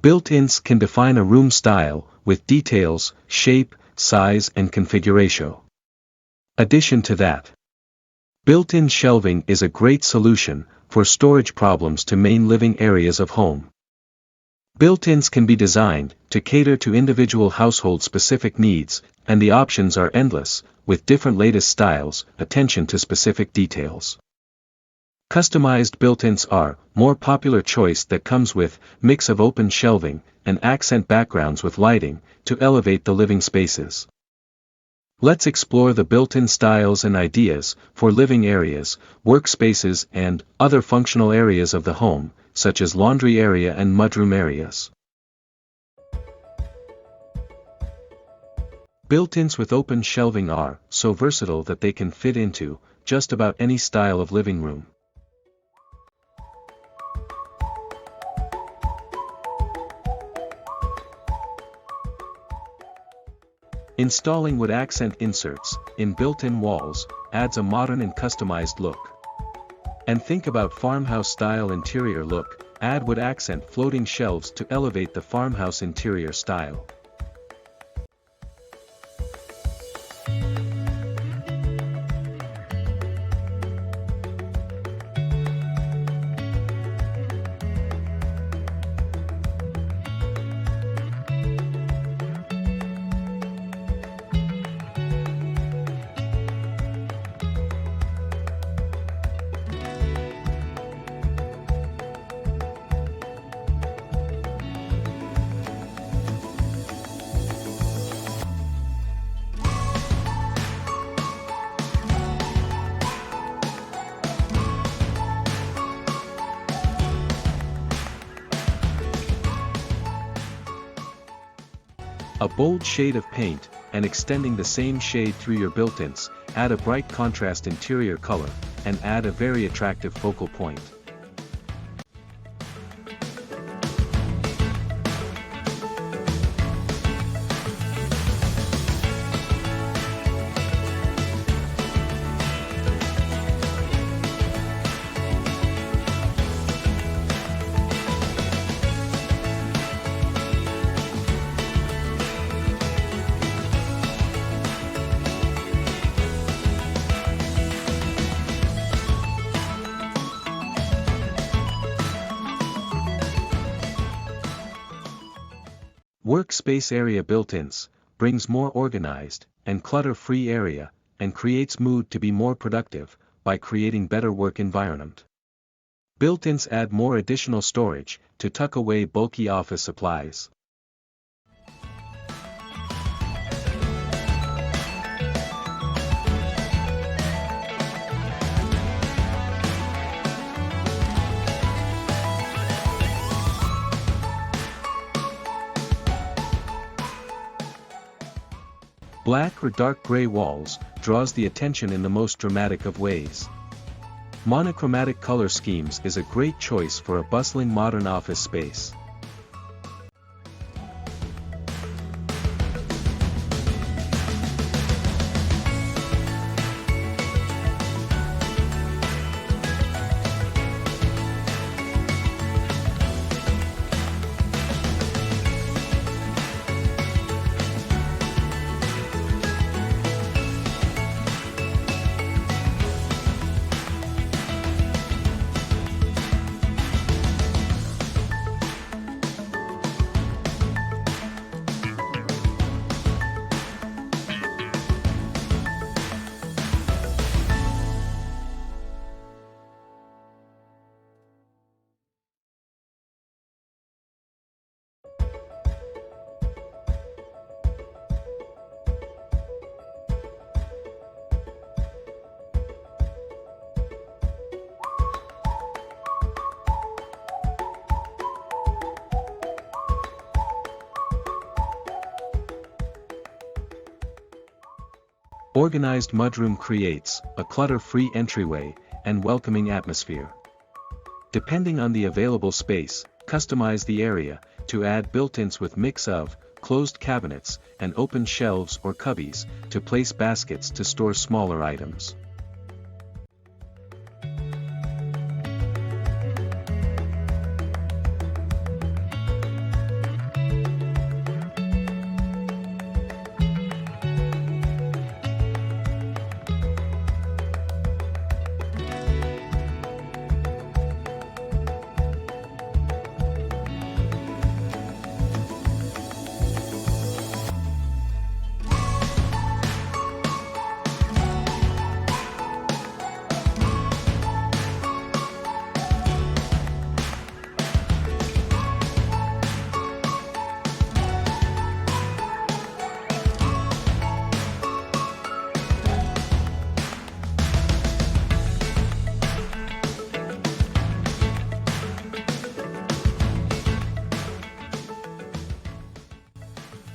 Built-ins can define a room style, with details, shape, size and configuration. Addition to that, built-in shelving is a great solution for storage problems to main living areas of home. Built-ins can be designed to cater to individual household-specific needs, and the options are endless, with different latest styles, attention to specific details. Customized built-ins are more popular choice that comes with mix of open shelving and accent backgrounds with lighting to elevate the living spaces. Let's explore the built-in styles and ideas for living areas, workspaces and other functional areas of the home, such as laundry area and mudroom areas. Built-ins with open shelving are so versatile that they can fit into just about any style of living room. Installing wood accent inserts in built-in walls adds a modern and customized look. And think about farmhouse-style interior look, add wood accent floating shelves to elevate the farmhouse interior style. A bold shade of paint, and extending the same shade through your built-ins, add a bright contrast interior color, and add a very attractive focal point. Workspace area built-ins brings more organized and clutter-free area and creates mood to be more productive by creating better work environment. Built-ins add more additional storage to tuck away bulky office supplies. Black or dark gray walls draws the attention in the most dramatic of ways. Monochromatic color schemes is a great choice for a bustling modern office space. Organized mudroom creates a clutter-free entryway and welcoming atmosphere. Depending on the available space, customize the area to add built-ins with mix of closed cabinets and open shelves or cubbies to place baskets to store smaller items.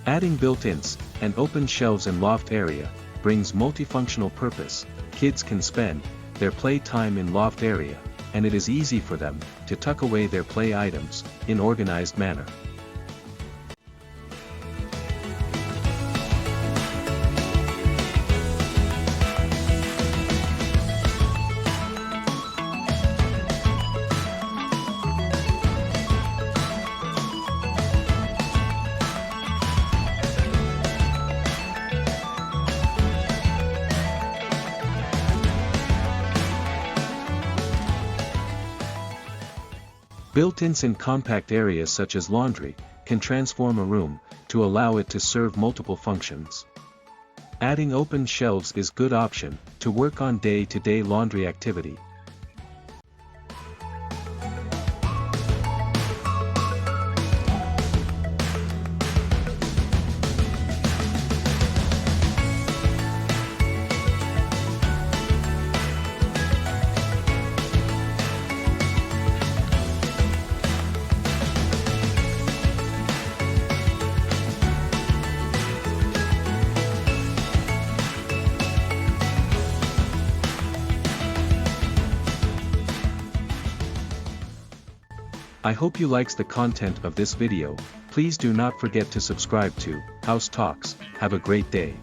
Adding built-ins and open shelves in loft area brings multifunctional purpose. Kids can spend their play time in loft area, and it is easy for them to tuck away their play items in organized manner. Built-ins in compact areas such as laundry can transform a room to allow it to serve multiple functions. Adding open shelves is good option to work on day-to-day laundry activity. I hope you likes the content of this video. Please do not forget to subscribe to House Talks. Have a great day.